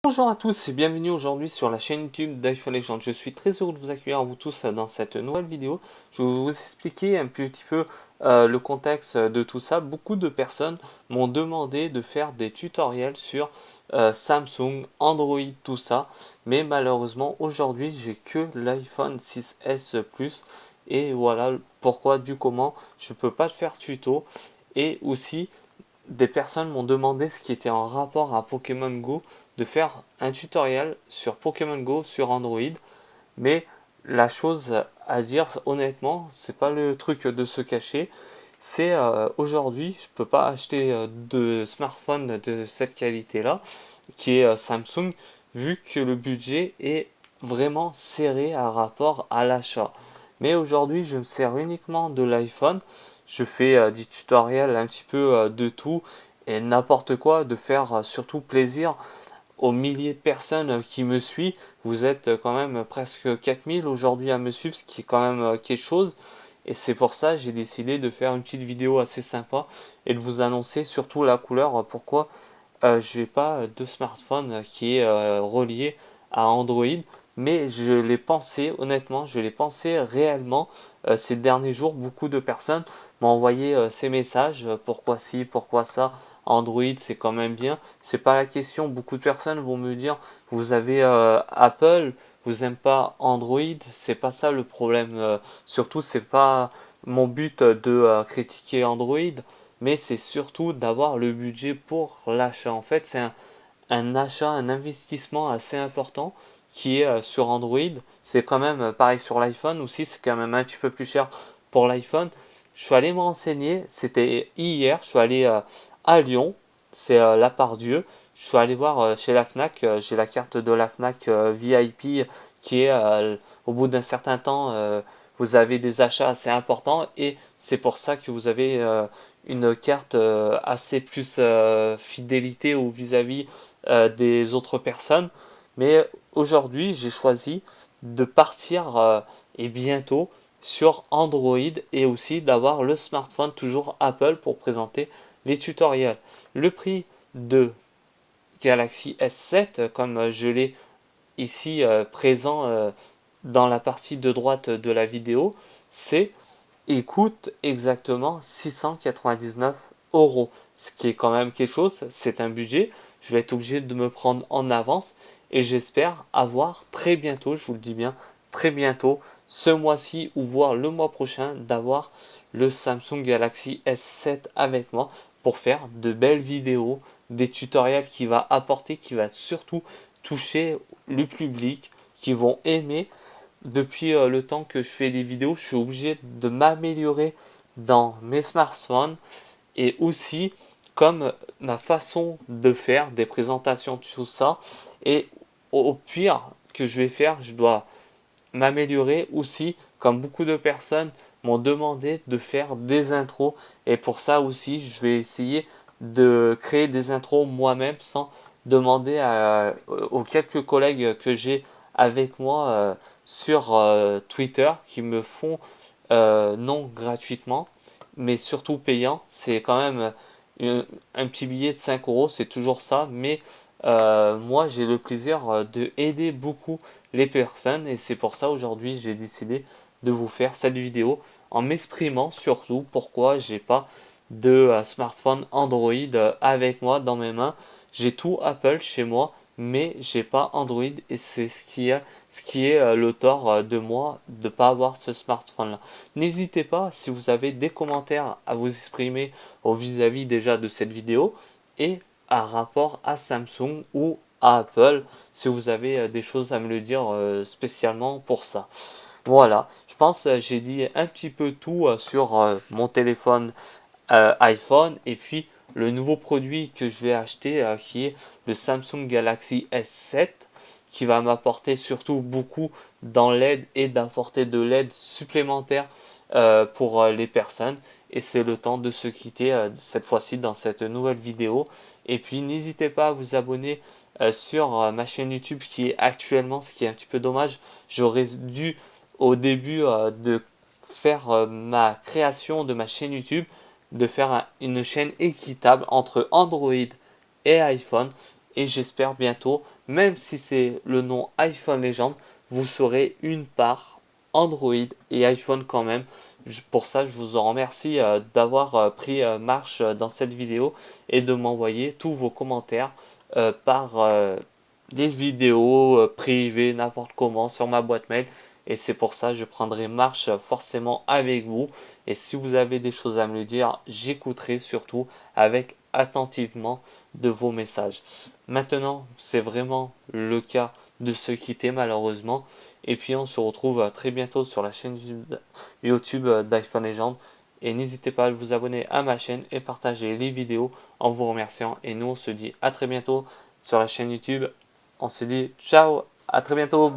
Bonjour à tous et bienvenue aujourd'hui sur la chaîne YouTube d'iPhone Legends. Je suis très heureux de vous accueillir vous tous dans cette nouvelle vidéo. Je vais vous expliquer un petit peu le contexte de tout ça. Beaucoup de personnes m'ont demandé de faire des tutoriels sur Samsung, Android, tout ça. Mais malheureusement aujourd'hui j'ai que l'iPhone 6S Plus. Et voilà pourquoi du comment je peux pas faire tuto. Et aussi des personnes m'ont demandé ce qui était en rapport à Pokémon Go de faire un tutoriel sur Pokémon Go sur Android. Mais la chose à dire honnêtement, c'est pas le truc de se cacher. C'est aujourd'hui, je peux pas acheter de smartphone de cette qualité-là, qui est Samsung, vu que le budget est vraiment serré à rapport à l'achat. Mais aujourd'hui, je me sers uniquement de l'iPhone. Je fais des tutoriels un petit peu de tout et n'importe quoi, de faire surtout plaisir aux milliers de personnes qui me suivent. Vous êtes quand même presque 4000 aujourd'hui à me suivre, ce qui est quand même quelque chose. Et c'est pour ça que j'ai décidé de faire une petite vidéo assez sympa et de vous annoncer surtout la couleur, pourquoi je n'ai pas de smartphone qui est relié à Android, mais je l'ai pensé, honnêtement, je l'ai pensé réellement ces derniers jours. Beaucoup de personnes m'ont envoyé ces messages, pourquoi ci, pourquoi ça. Android, c'est quand même bien. C'est pas la question. Beaucoup de personnes vont me dire, vous avez Apple, vous n'aimez pas Android. C'est pas ça le problème. Surtout, c'est pas mon but de critiquer Android, mais c'est surtout d'avoir le budget pour l'achat. En fait, c'est un achat, un investissement assez important qui est sur Android. C'est quand même pareil sur l'iPhone aussi, c'est quand même un petit peu plus cher pour l'iPhone. Je suis allé me renseigner, c'était hier, je suis allé à Lyon, c'est la part Dieu. Je suis allé voir chez la Fnac, j'ai la carte de la Fnac VIP qui est au bout d'un certain temps, vous avez des achats assez importants et c'est pour ça que vous avez une carte assez plus fidélité ou vis-à-vis des autres personnes. Mais aujourd'hui, j'ai choisi de partir et bientôt sur Android et aussi d'avoir le smartphone toujours Apple pour présenter les tutoriels. Le prix de Galaxy S7, comme je l'ai ici présent dans la partie de droite de la vidéo, c'est il coûte exactement 699 euros. Ce qui est quand même quelque chose, c'est un budget. Je vais être obligé de me prendre en avance et j'espère avoir très bientôt, je vous le dis bien, très bientôt, ce mois-ci ou voire le mois prochain, d'avoir le Samsung Galaxy S7 avec moi pour faire de belles vidéos, des tutoriels qui va apporter, qui va surtout toucher le public, qui vont aimer. Depuis le temps que je fais des vidéos, je suis obligé de m'améliorer dans mes smartphones et aussi comme ma façon de faire des présentations, tout ça. Et au pire que je vais faire, je dois m'améliorer aussi, comme beaucoup de personnes m'ont demandé de faire des intros. Et pour ça aussi, je vais essayer de créer des intros moi-même sans demander aux quelques collègues que j'ai avec moi sur Twitter qui me font non gratuitement, mais surtout payant. C'est quand même un petit billet de 5 euros, c'est toujours ça, mais moi j'ai le plaisir de aider beaucoup les personnes et c'est pour ça aujourd'hui j'ai décidé de vous faire cette vidéo en m'exprimant surtout pourquoi j'ai pas de smartphone Android avec moi dans mes mains. J'ai tout Apple chez moi, mais j'ai pas Android et c'est ce qui est le tort de moi de pas avoir ce smartphone là. N'hésitez pas si vous avez des commentaires à vous exprimer au vis-à-vis déjà de cette vidéo et à rapport à Samsung ou à Apple si vous avez des choses à me le dire spécialement pour ça. Voilà, je pense j'ai dit un petit peu tout sur mon téléphone iPhone et puis le nouveau produit que je vais acheter qui est le Samsung Galaxy S7 qui va m'apporter surtout beaucoup dans l'aide et d'apporter de l'aide supplémentaire pour les personnes et c'est le temps de se quitter cette fois-ci dans cette nouvelle vidéo et puis n'hésitez pas à vous abonner sur ma chaîne YouTube qui est actuellement, ce qui est un petit peu dommage, j'aurais dû au début de faire ma création de ma chaîne YouTube de faire une chaîne équitable entre Android et iPhone et j'espère bientôt même si c'est le nom iPhone Legend, vous serez une part Android et iPhone quand même. Pour ça, je vous en remercie d'avoir pris marche dans cette vidéo et de m'envoyer tous vos commentaires par des vidéos privées, n'importe comment, sur ma boîte mail. Et c'est pour ça que je prendrai marche forcément avec vous. Et si vous avez des choses à me dire, j'écouterai surtout avec attentivement de vos messages. Maintenant, c'est vraiment le cas de se quitter malheureusement. Et puis on se retrouve très bientôt sur la chaîne YouTube d'iPhone Legend. Et n'hésitez pas à vous abonner à ma chaîne et partager les vidéos en vous remerciant. Et nous, on se dit à très bientôt sur la chaîne YouTube. On se dit ciao, à très bientôt. Bye.